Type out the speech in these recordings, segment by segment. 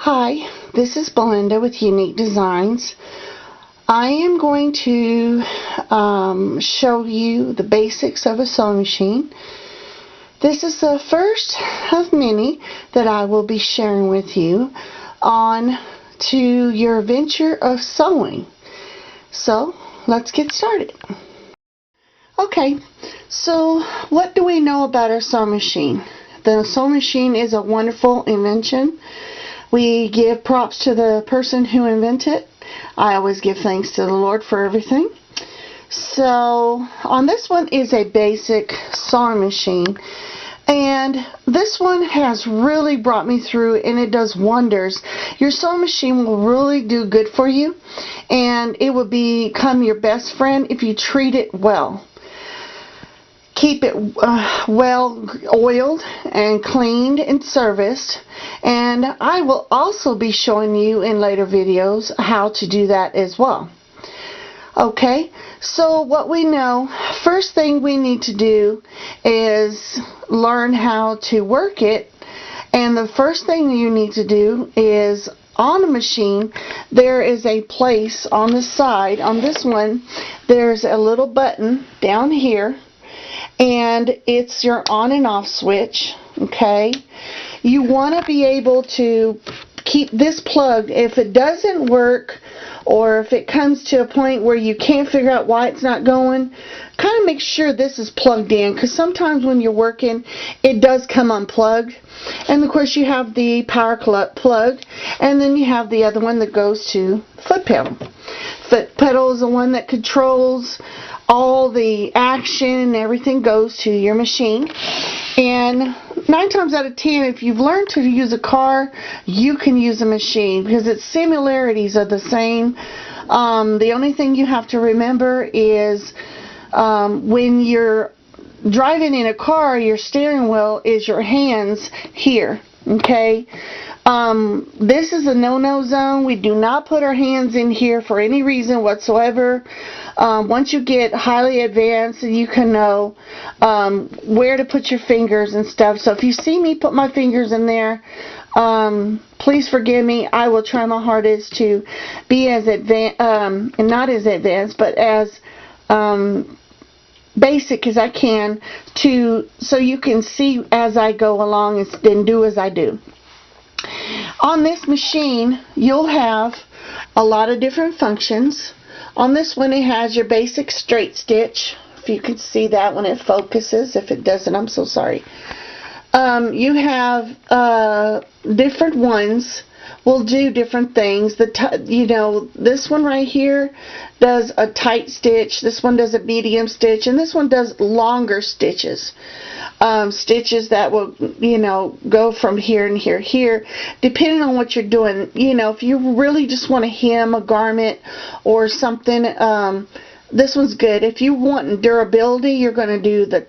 Hi, this is Belinda with Unique Designs. I am going to show you the basics of a sewing machine. This is the first of many that I will be sharing with you on to your venture of sewing. So let's get started. Okay, so what do we know about our sewing machine? The sewing machine is a wonderful invention. We give props to the person who invented it. I always give thanks to the Lord for everything. So on this one is a basic sewing machine, and this one has really brought me through, and it does wonders. Your sewing machine will really do good for you, and it will become your best friend if you treat it well. Keep it well oiled and cleaned and serviced, and I will also be showing you in later videos how to do that as well. Okay, so what we know, first thing we need to do is learn how to work it, and the first thing you need to do is on the machine there is a place on the side. On this one there's a little button down here, and it's your on and off switch. Okay, you want to be able to keep this plugged. If it doesn't work, or if it comes to a point where you can't figure out why it's not going, kind of make sure this is plugged in, because sometimes when you're working it does come unplugged. And of course you have the power plug, and then you have the other one that goes to the foot pedal. Foot pedal is the one that controls all the action, and everything goes to your machine. And 9 times out of 10, if you've learned to use a car, you can use a machine, because its similarities are the same. The only thing you have to remember is when you're driving in a car, your steering wheel is your hands here. Okay, this is a no-no zone. We do not put our hands in here for any reason whatsoever. Once you get highly advanced, you can know where to put your fingers and stuff. So if you see me put my fingers in there, please forgive me. I will try my hardest to be as advanced, not as advanced, but as basic as I can, so you can see as I go along and then do as I do. On this machine you'll have a lot of different functions. On this one it has your basic straight stitch. If you can see that when it focuses. If it doesn't, I'm so sorry. You have different ones will do different things. This one right here does a tight stitch, this one does a medium stitch, and this one does longer stitches. Stitches that will, go from here and here, depending on what you're doing. If you really just want to hem a garment or something, this one's good. If you want durability, you're going to do the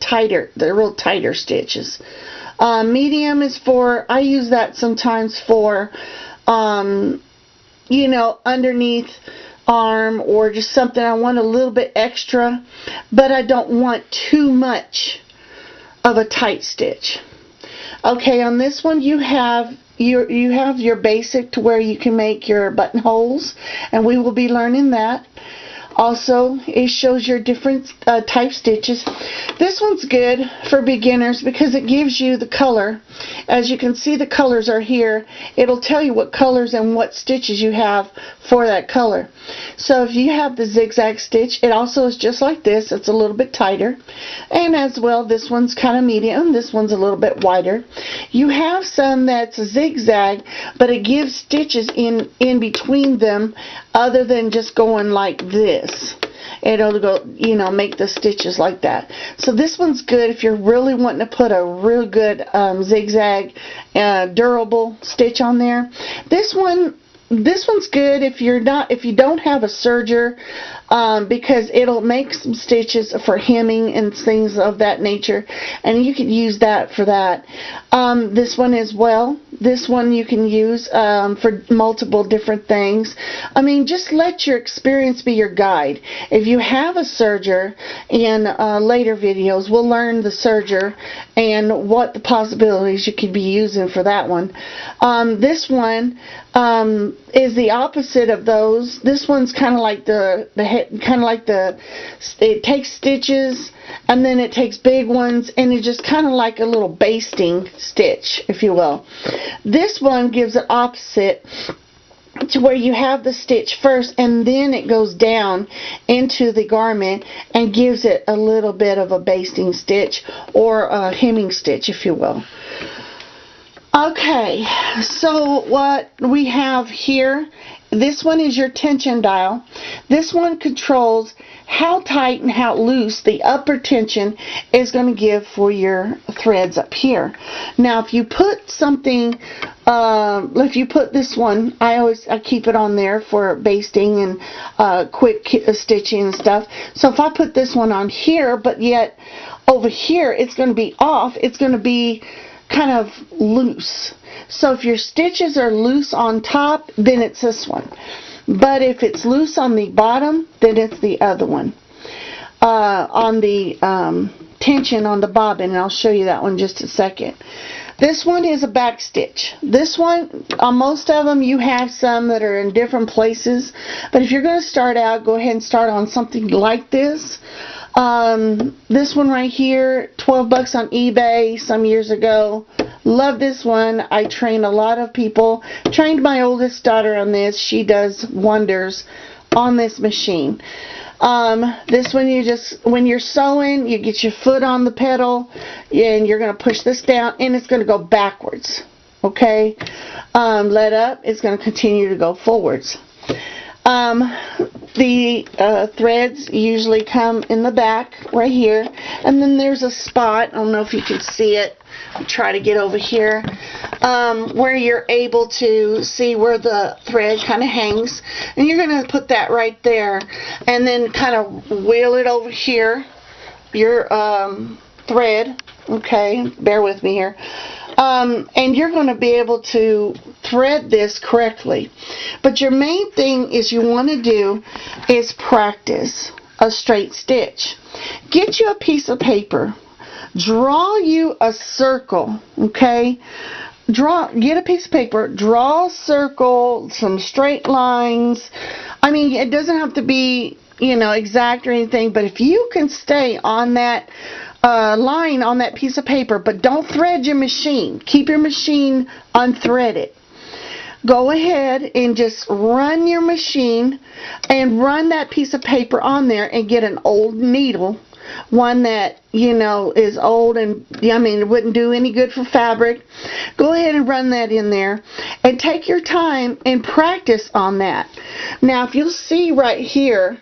real tighter stitches. Medium is for, I use that sometimes for, underneath arm, or just something I want a little bit extra, but I don't want too much of a tight stitch. Okay, on this one you have your basic to where you can make your buttonholes, and we will be learning that. Also, it shows your different type stitches. This one's good for beginners because it gives you the color. As you can see, the colors are here. It'll tell you what colors and what stitches you have for that color. So if you have the zigzag stitch, it also is just like this. It's a little bit tighter. And as well, this one's kind of medium. This one's a little bit wider. You have some that's a zigzag, but it gives stitches in between them, other than just going like this. It'll go, make the stitches like that. So this one's good if you're really wanting to put a real good zigzag durable stitch on there. This one's good if you don't have a serger. because it'll make some stitches for hemming and things of that nature, and you can use that for that. This one as well. This one you can use for multiple different things. I mean, just let your experience be your guide. If you have a serger, in later videos we'll learn the serger and what the possibilities you could be using for that one. This one is the opposite of those. This one's kind of like it takes stitches and then it takes big ones, and it's just kind of like a little basting stitch, if you will. This one gives it opposite, to where you have the stitch first and then it goes down into the garment and gives it a little bit of a basting stitch, or a hemming stitch, if you will. Okay, so what we have here, this one is your tension dial. This one controls how tight and how loose the upper tension is going to give for your threads up here. Now, if you put something, if you put this one, I keep it on there for basting and quick stitching and stuff. So if I put this one on here, but yet over here it's going to be off, it's going to be kind of loose. So if your stitches are loose on top, then it's this one. But if it's loose on the bottom, then it's the other one. On the tension on the bobbin, and I'll show you that one in just a second. This one is a back stitch. This one, on most of them, you have some that are in different places. But if you're going to start out, go ahead and start on something like this. This one right here, 12 bucks on eBay some years ago. Love this one. I train a lot of people. Trained my oldest daughter on this. She does wonders on this machine. This one, you just, when you're sewing, you get your foot on the pedal and you're going to push this down and it's going to go backwards. Okay? Let up, it's going to continue to go forwards. The threads usually come in the back right here, and then there's a spot, I don't know if you can see it, I'll try to get over here, where you're able to see where the thread kind of hangs, and you're going to put that right there and then kind of wheel it over here, your thread, okay, bear with me here. And you're going to be able to thread this correctly. But your main thing is you want to do is practice a straight stitch. Get you a piece of paper. Draw you a circle, okay? Get a piece of paper, draw a circle, some straight lines. I mean, it doesn't have to be, you know, exact or anything, but if you can stay on that line on that piece of paper, but don't thread your machine. Keep your machine unthreaded. Go ahead and just run your machine and run that piece of paper on there and get an old needle, one that, you know, is old and, I mean, it wouldn't do any good for fabric. Go ahead and run that in there and take your time and practice on that. Now, if you'll see right here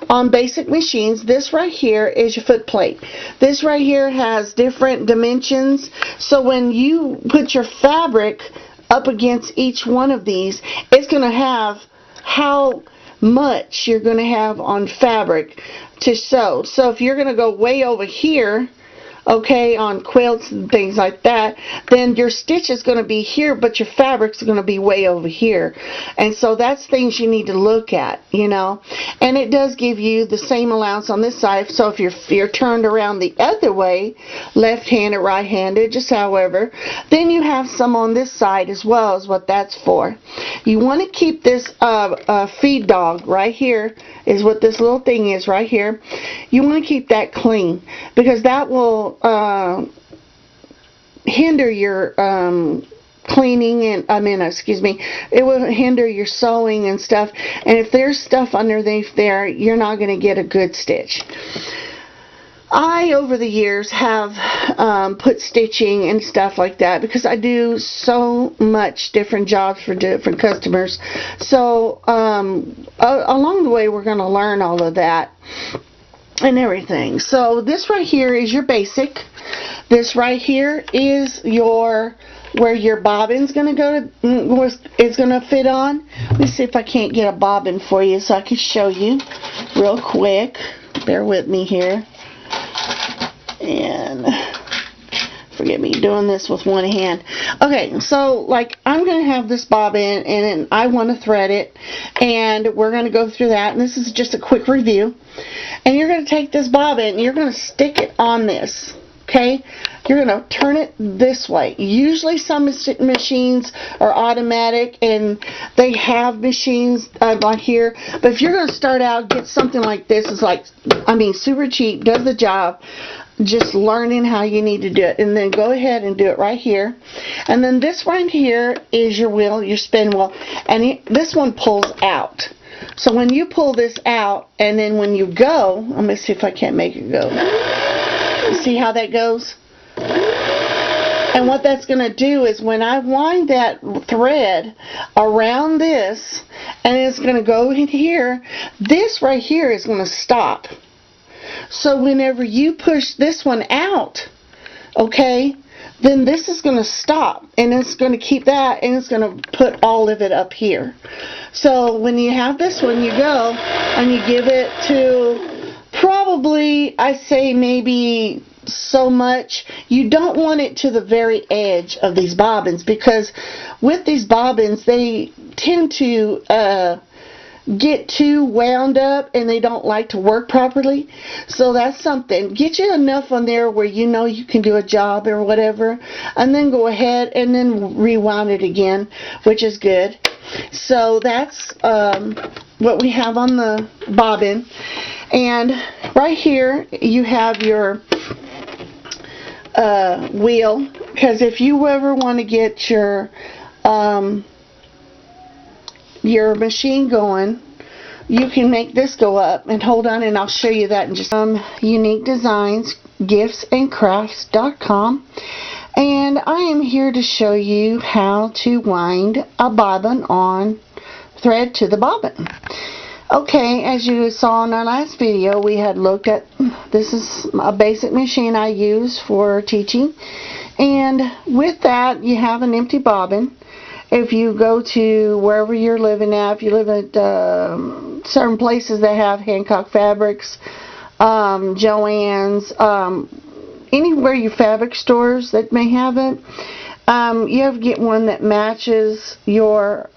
on basic machines, this right here is your foot plate. This right here has different dimensions, so when you put your fabric up against each one of these, it's going to have how much you're going to have on fabric to sew. So if you're going to go way over here, okay, on quilts and things like that, then your stitch is going to be here, but your fabric's going to be way over here. And so that's things you need to look at, you know. And it does give you the same allowance on this side. So if you're turned around the other way, left-handed, right-handed, just however, then you have some on this side as well, is what that's for. You want to keep this feed dog right here, is what this little thing is right here. You want to keep that clean, because that will hinder your cleaning, and it will hinder your sewing and stuff, and if there's stuff underneath there, you're not going to get a good stitch. I, over the years, have put stitching and stuff like that, because I do so much different jobs for different customers. So along the way, we're going to learn all of that and everything. So this right here is your basic. This right here is your where your bobbin's going to go to, is going to fit on. Let me see if I can't get a bobbin for you so I can show you real quick. Bear with me here. And forgive me doing this with one hand. Okay, so like I'm going to have this bobbin and I want to thread it, and we're going to go through that, and this is just a quick review. And you're going to take this bobbin and you're going to stick it on this. Okay, you're going to turn it this way. Usually some machines are automatic and they have machines like here, but if you're going to start out, get something like this. It's like, I mean, super cheap, does the job. Just learning how you need to do it, and then go ahead and do it right here. And then this right here is your wheel, your spin wheel, and this one pulls out. So when you pull this out, and then when you go, let me see if I can't make it go. See how that goes? And what that's going to do is when I wind that thread around this, and it's going to go in here, this right here is going to stop. So whenever you push this one out, okay, then this is going to stop, and it's going to keep that, and it's going to put all of it up here. So when you have this one, you go and you give it to probably, I say maybe so much. You don't want it to the very edge of these bobbins, because with these bobbins they tend to get too wound up and they don't like to work properly. So that's something. Get you enough on there where you know you can do a job or whatever, and then go ahead and then rewound it again, which is good. So that's what we have on the bobbin. And right here you have your wheel, because if you ever want to get your machine going, you can make this go up. And hold on, and I'll show you that in just Unique Designs, giftsandcrafts.com, and I am here to show you how to wind a bobbin on thread to the bobbin. Okay, as you saw in our last video, we had looked at, this is a basic machine I use for teaching, and with that you have an empty bobbin. If you go to wherever you're living at, if you live at certain places that have Hancock Fabrics, Joann's, anywhere your fabric stores that may have it, you have to get one that matches your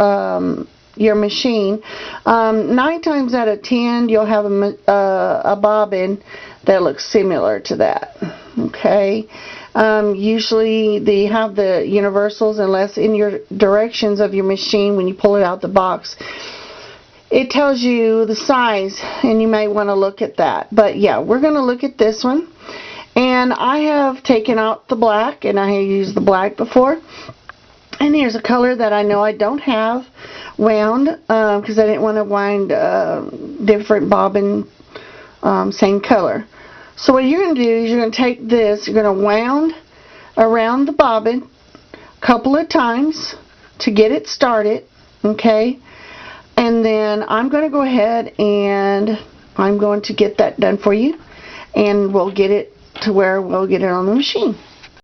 machine. 9 times out of 10 you'll have a bobbin that looks similar to that. Okay. Usually they have the universals, unless in your directions of your machine when you pull it out the box it tells you the size, and you may want to look at that. But yeah, we're going to look at this one, and I have taken out the black, and I have used the black before, and here's a color that I know I don't have wound, because I didn't want to wind different bobbin same color. So what you're going to do is you're going to take this, you're going to wound around the bobbin a couple of times to get it started, okay? And then I'm going to go ahead and I'm going to get that done for you, and we'll get it to where we'll get it on the machine.